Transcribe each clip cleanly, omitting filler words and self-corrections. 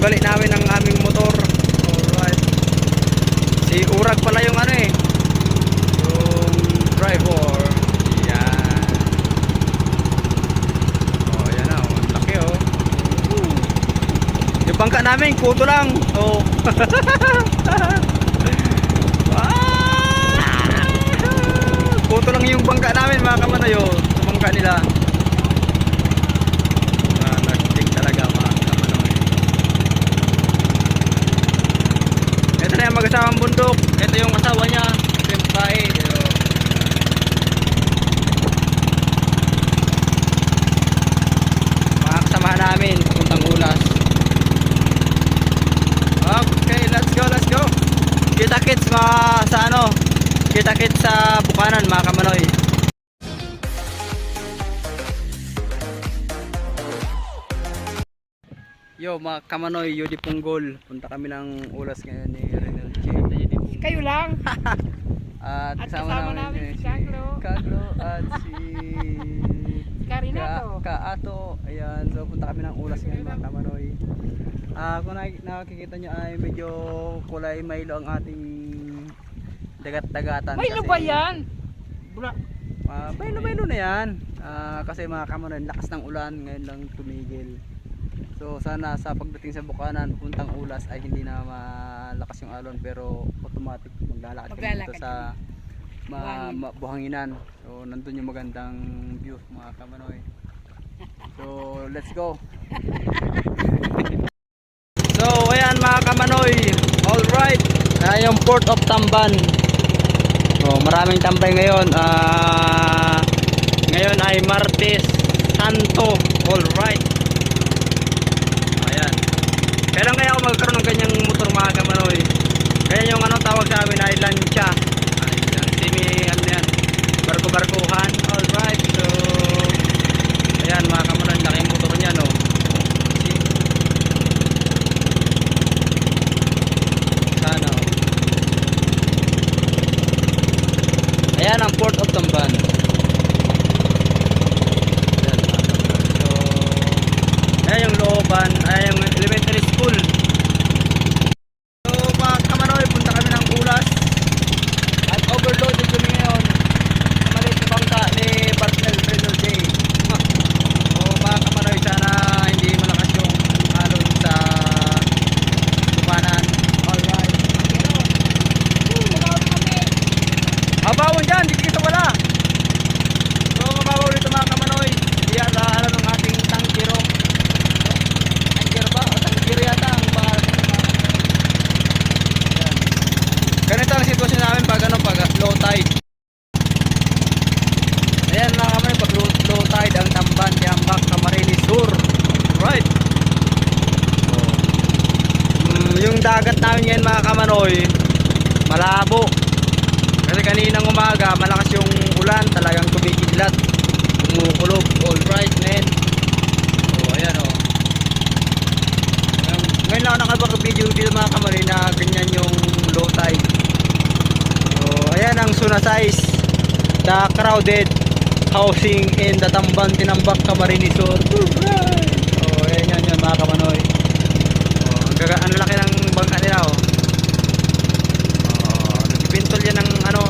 katunggali namin ang aming motor. Alright. Si Urag pala yung ano eh, yung driver. Yan. Oh, yan na. Ang laki oh. Yung bangka namin, kuto lang. Oh. Kuto lang yung bangka namin mga kamanoy. Oh. Yung bangka nila. Nagting talaga mga kamanoy. Ito na yung mag-asawang bundok. Ito yung asawa niya. Ito yung babae. Mga kasamahan namin papuntang Ulas. Okay, let's go, let's go. Kita kits sa ano, kita kits sa Bukanan mga kamanoy. Yo mga kamanoy, Yodi Punggol. Punta kami ng Ulas ngayon ni Renal J. Kayo lang. At kasama namin si Kaglo. Kaglo at si Karinato. Kaato. Ayan, so punta kami ng Ulas ngayon mga kamanoy. Kung nakikita nyo ay medyo kulay Milo ang ating dagat-dagatan. Milo ba yan? Milo na yan. Kasi mga kamanoy, lakas ng ulan, ngayon lang tumigil. So sana sa pagdating sa Bukanan, puntang Ulas ay hindi na malakas yung alon, pero automatic maglalakad kami dito sa buhanginan. So nandun yung magandang view mga kamanoy. So let's go. So ayan mga kamanoy, alright, yung Port of Tamban. So maraming tambay ngayon. Ngayon ay Martes Santo. Alright. Ayan. Kailan kaya ako magkaroon ng ganyang motor mga kamanoy? Kaya yung ano tawag sa amin ay lancha. Ayan, ano yan, barko-barkuhan. Alright. So ayan mga kamanoy, laki yung motor niya no. Sana. Ayan ang Port of Tamban. Ayan yung looban, ayan yung elementary school. So mga kamanoy, punta kami ng Ulas. At overloaded kami ngayon sa maliit na bangka ni Partner Renal J. So mga kamanoy, sana hindi malakas yung alon sa Bukanan. Alright. Mabawon dyan, di kita wala. So mababaw dito mga kamanoy. Hindi yata alam ng ating tangkiro. Ganito ang sitwasyon namin pag low tide. Ayan mga kamanoy, pag low tide ang Tamban, Tiambak, Camarines Sur. Right. Yung dagat namin ngayon mga kamanoy, malabo. Kasi kaninang umaga malakas yung ulan, talagang kumikidlat, kumukulog. Alright men. Ayan o. Ngayon lang ako nakapag-video dito mga kamanoy na ganyan yung low tide. So ayan ang Sunasize, the crowded housing in the Tamban, Tinambak, Camarines Sur. So ayan yan mga kamanoy. Ang laki ng bangka nila oh. Nagbibintol yan ng ano,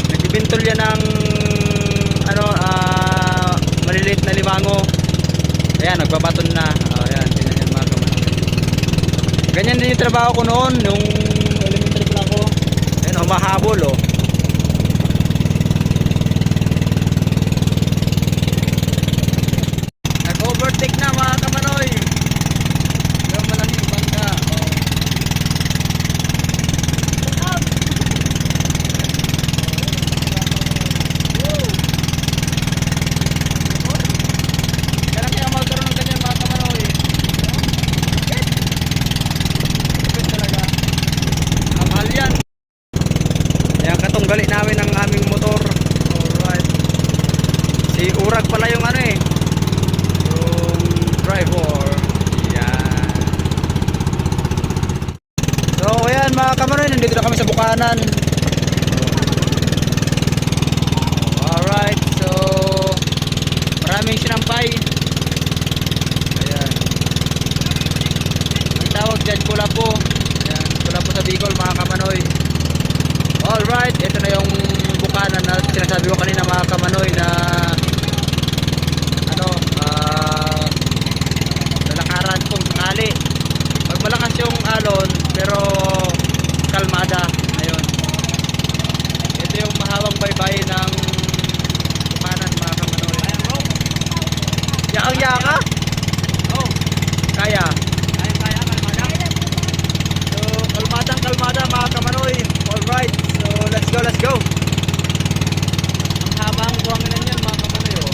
nagbibintol yan ng ano, maliliit na limango. Ayan, nagbabaton na. Ayan, ganyan yan mga kamanoy. Ganyan din yung trabaho ko noon, nung elementary pa ako. Ayan, humahabol oh. Nag-overtake na mga kamanoy. Yung malaking bangka oh. Kailan kaya magkaroon ng ganyan mga kamanoy? Talaga mahal yan. Ayan, katunggali namin ang aming motor. Alright. Si Urag pala yung ano eh, yung driver. Yan. So ayan mga kamanoy, nandito na kami sa Bukanan. Alright. So maraming sinampay. Ayan. Quiapo. Ayan, ito na po sa Bicol mga kamanoy. Alright, ito na yung bukanan na sinasabi ko kanina mga kamanoy na ano, lalakaran kung sakali. Pag malakas yung alon pero kalmada. Ayun. Ito yung mahawang baybay ng bukanan mga kamanoy. Yakang-yaka? Oh. Kaya. So, kalmada mga kamanoy. Alright. So, let's go. Ang habang buwangin na yan mga kamanoy. Oh.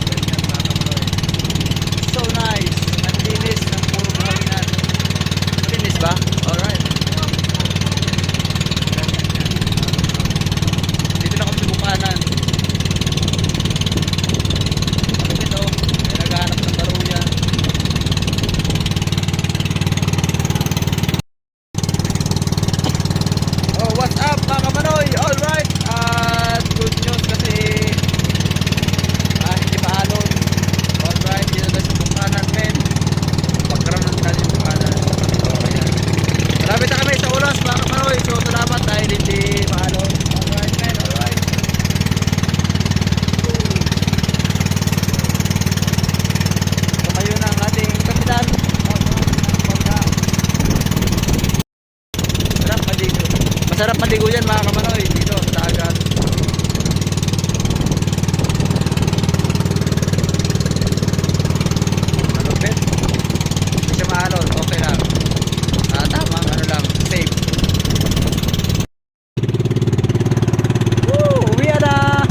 Ganyan, mga kamanoy. So nice. Ang linis ng puro buwanginan. Linis ba? Alright. Dito na kami sa bukanan. Ito, may naghahanap ng daruyan. Oh, what's up mga kamanoy? Alright. At good news kasi hindi pa alon. Alright, dito tayo sa bukanan men. Pagkaroon natin yung bukanan. So, ayan. Malapit na kami sa ulas mga kamanoy. So, salamat dahil hindi maalon. Alright men, alright. So, kayo na ang ating kapitan. Masarap maligo. Masarap maligo yan mga kamanoy. Dito sa dagat. Malupit. Hindi siya maalon. Okay lang. Tamang ano lang. Safe. Woo! Uwi na!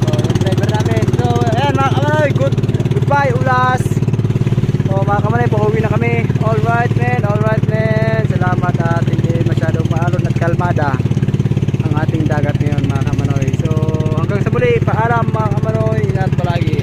Oh, yung driver namin. So, ayan mga kamanoy. Goodbye ulas. So mga kamanoy, pauwi na kami. Alright men. Salamat at hindi masyadong maalon at kalmada ang ating dagat ngayon mga kamanoy. So hanggang sa muli, paalam mga kamanoy. Ingat palagi.